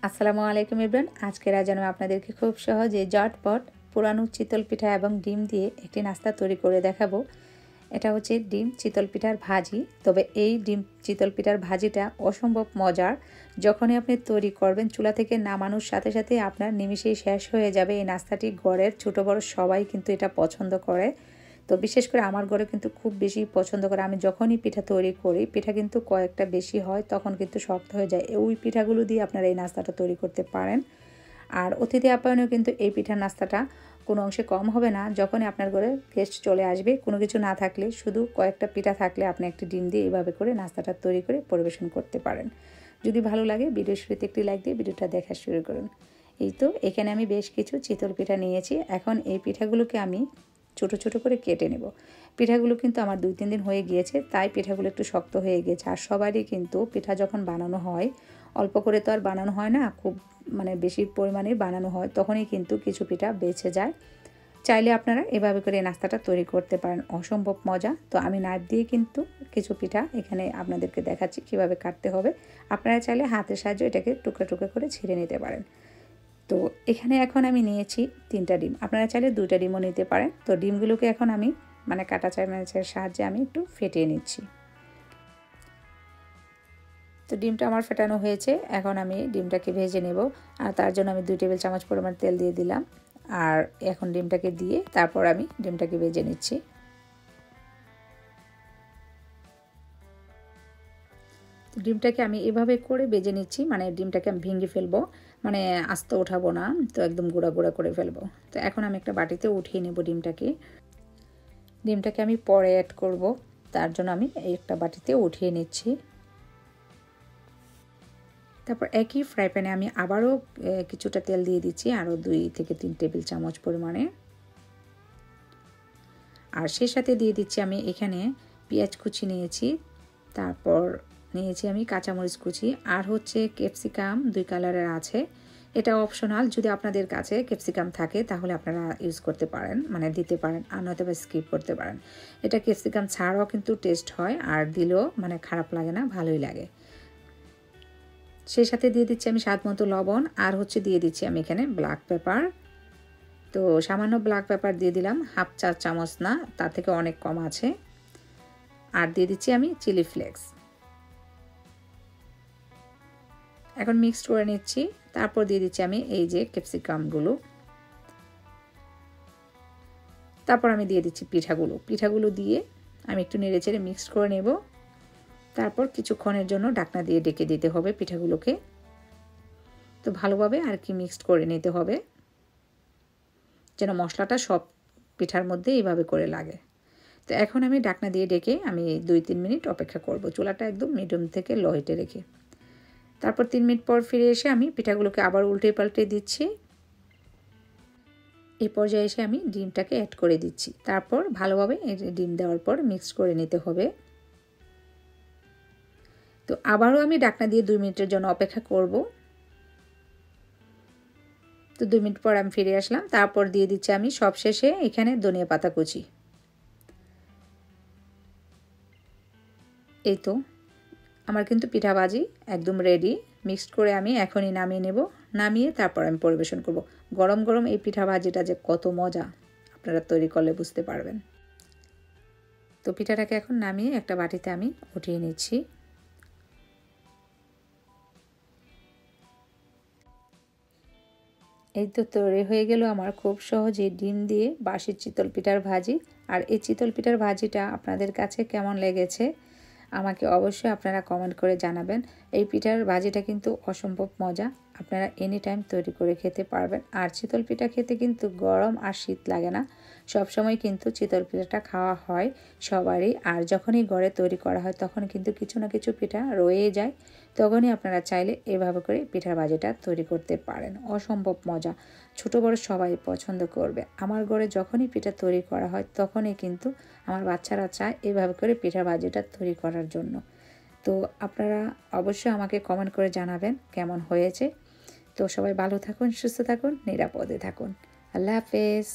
আসসালামু আলাইকুম এভরিওয়ান। আজকের আজ আমি আপনাদেরকে খুব সহজে ঝটপট পুরানো চিতল পিঠা এবং ডিম দিয়ে একটি নাস্তা তৈরি করে দেখাবো। এটা হচ্ছে ডিম চিতল পিঠার ভাজি। তবে এই ডিম চিতল পিঠার ভাজিটা অসম্ভব মজার। যখনই আপনি তৈরি করবেন চুলা থেকে নামানোর সাথে সাথে আপনার নিমিষেই শেষ হয়ে যাবে। এই নাস্তাটি ঘরের ছোটো বড় সবাই কিন্তু এটা পছন্দ করে। তো বিশেষ করে আমার ঘরে কিন্তু খুব বেশি পছন্দ করে। আমি যখনই পিঠা তৈরি করি, পিঠা কিন্তু কয়েকটা বেশি হয়, তখন কিন্তু শক্ত হয়ে যায়। ওই পিঠাগুলো দিয়ে আপনারা এই নাস্তাটা তৈরি করতে পারেন। আর অতিথি আপ্যায়নেও কিন্তু এই পিঠার নাস্তাটা কোনো অংশে কম হবে না। যখনই আপনার ঘরে গেস্ট চলে আসবে, কোনো কিছু না থাকলে, শুধু কয়েকটা পিঠা থাকলে আপনি একটি ডিম দিয়ে এইভাবে করে নাস্তাটা তৈরি করে পরিবেশন করতে পারেন। যদি ভালো লাগে ভিডিও শুরুতে একটি লাইক দিয়ে ভিডিওটা দেখা শুরু করুন। এই তো এখানে আমি বেশ কিছু চিতল পিঠা নিয়েছি। এখন এই পিঠাগুলোকে আমি ছোট ছোট করে কেটে নেব। পিঠাগুলো কিন্তু আমার 2-3 দিন হয়ে গিয়েছে, তাই পিঠাগুলো একটু শক্ত হয়ে গেছে। আর সবারই কিন্তু পিঠা যখন বানানো হয়, অল্প করে তো আর বানানো হয় না, খুব বেশি পরিমাণে বানানো হয়, তখনই কিন্তু কিছু পিঠা বেঁচে যায়। চাইলে আপনারা এভাবে করে নাস্তাটা তৈরি করতে পারেন, অসম্ভব মজা। তো আমি নাইফ দিয়ে কিন্তু কিছু পিঠা এখানে আপনাদেরকে দেখাচ্ছি কীভাবে কাটতে হবে। আপনারা চাইলে হাতের সাহায্যে এটাকে টুকরা টুকরা করে ছিঁড়ে নিতে পারেন। তো এখানে এখন আমি নিয়েছি 3টা ডিম। আপনারা চাইলে 2টা ডিমও নিতে পারেন। তো ডিমগুলোকে এখন আমি কাঁটা চামচের সাহায্যে আমি একটু ফেটিয়ে নিচ্ছি। তো ডিমটা আমার ফেটানো হয়েছে। এখন আমি ডিমটাকে ভেজে নেব। আর তার জন্য আমি 2 টেবিল চামচ পরিমাণ তেল দিয়ে দিলাম। আর এখন ডিমটাকে দিয়ে তারপর আমি ডিমটাকে ভেজে নিচ্ছি। তো ডিমটাকে আমি এভাবে করে ভেজে নিচ্ছি, ডিমটাকে আমি ভেঙে ফেলবো, আস্ত ওঠাবো না, তো একদম গুঁড়া গুঁড়া করে ফেলবো। তো এখন আমি একটা বাটিতে উঠিয়ে নেব ডিমটাকে আমি পরে অ্যাড করব, তার জন্য আমি একটা বাটিতে উঠিয়ে নিচ্ছি। তারপর একই ফ্রাই প্যানে আমি আবারও কিছুটা তেল দিয়ে দিচ্ছি, আরও 2 থেকে 3 টেবিল চামচ পরিমাণে। আর সেই সাথে দিয়ে দিচ্ছি আমি এখানে পেঁয়াজ কুচি নিয়েছি, তারপর নিয়েছি আমি কাঁচামরিচ কুচি, আর হচ্ছে ক্যাপসিকাম 2 কালারের আছে। এটা অপশনাল, যদি আপনাদের কাছে ক্যাপসিকাম থাকে তাহলে আপনারা ইউজ করতে পারেন, দিতে পারেন, আর নয়তো বা স্কিপ করতে পারেন। এটা ক্যাপসিকাম ছাড়াও কিন্তু টেস্ট হয়, আর দিলেও খারাপ লাগে না, ভালোই লাগে। সেই সাথে দিয়ে দিচ্ছি আমি স্বাদ মতো লবণ, আর হচ্ছে দিয়ে দিচ্ছি আমি এখানে ব্ল্যাক পেপার। তো সামান্য ব্ল্যাক পেপার দিয়ে দিলাম, হাফ চা চামচ না, তার থেকে অনেক কম আছে। আর দিয়ে দিচ্ছি আমি চিলি ফ্লেক্স। এখন মিক্সড করে নিচ্ছি। তারপর দিয়ে দিচ্ছি আমি এই যে ক্যাপসিকামগুলো। তারপর আমি দিয়ে দিচ্ছি পিঠাগুলো দিয়ে আমি একটু নেড়েচেড়ে মিক্সড করে নেব। তারপর কিছুক্ষণের জন্য ঢাকনা দিয়ে ঢেকে দিতে হবে পিঠাগুলোকে। তো ভালোভাবে আর কি মিক্সড করে নিতে হবে, যেন মশলাটা সব পিঠার মধ্যে এইভাবে করে লাগে। তো এখন আমি ঢাকনা দিয়ে ঢেকে আমি 2-3 মিনিট অপেক্ষা করব, চুলাটা একদম মিডিয়াম থেকে লো হিটে রেখে। তারপর 3 মিনিট পর ফিরে এসে আমি পিঠাগুলোকে আবার উল্টে পাল্টে দিচ্ছি। এই পর্যায়ে এসে আমি ডিমটাকে অ্যাড করে দিচ্ছি। তারপর ভালোভাবে ডিম দেওয়ার পর মিক্স করে নিতে হবে। তো আবারও আমি ঢাকনা দিয়ে 2 মিনিটের জন্য অপেক্ষা করব। তো 2 মিনিট পর আমি ফিরে আসলাম। তারপর দিয়ে দিচ্ছি আমি সবশেষে এখানে ধনিয়া পাতা কুচি। এই তো আমার কিন্তু পিঠা ভাজি একদম রেডি। মিক্সড করে আমি এখনই নামিয়ে নেব। নামিয়ে তারপর আমি পরিবেশন করব। গরম গরম এই পিঠা ভাজিটা যে কত মজা, আপনারা তৈরি করলে বুঝতে পারবেন। তো পিঠাটাকে এখন নামিয়ে একটা বাটিতে আমি উঠিয়ে নিচ্ছি। এই তো তৈরি হয়ে গেল আমার খুব সহজে ডিম দিয়ে বাসি চিতল পিঠার ভাজি। আর এই চিতল পিঠার ভাজিটা আপনাদের কাছে কেমন লেগেছে আমাকে অবশ্যই আপনারা কমেন্ট করে জানাবেন। এই পিঠার ভাজিটা কিন্তু অসম্ভব মজা, আপনারা এনি টাইম তৈরি করে খেতে পারবেন। আর চিতল পিঠা খেতে কিন্তু গরম আর শীত লাগে না, সবসময় কিন্তু চিতল পিঠাটা খাওয়া হয় সবারই। আর যখনই ঘরে তৈরি করা হয় তখন কিন্তু কিছু না কিছু পিঠা রয়ে যায়, তখনই আপনারা চাইলে এভাবে করে পিঠার ভাজিটা তৈরি করতে পারেন। অসম্ভব মজা, ছোট বড় সবাই পছন্দ করবে। আমার ঘরে যখনই পিঠা তৈরি করা হয় তখনই কিন্তু আমার বাচ্চারা চায় এভাবে করে পিঠার ভাজিটা তৈরি করার জন্য। তো আপনারা অবশ্যই আমাকে কমেন্ট করে জানাবেন কেমন হয়েছে। তো সবাই ভালো থাকুন, সুস্থ থাকুন, নিরাপদে থাকুন। আল্লাহ হাফেজ।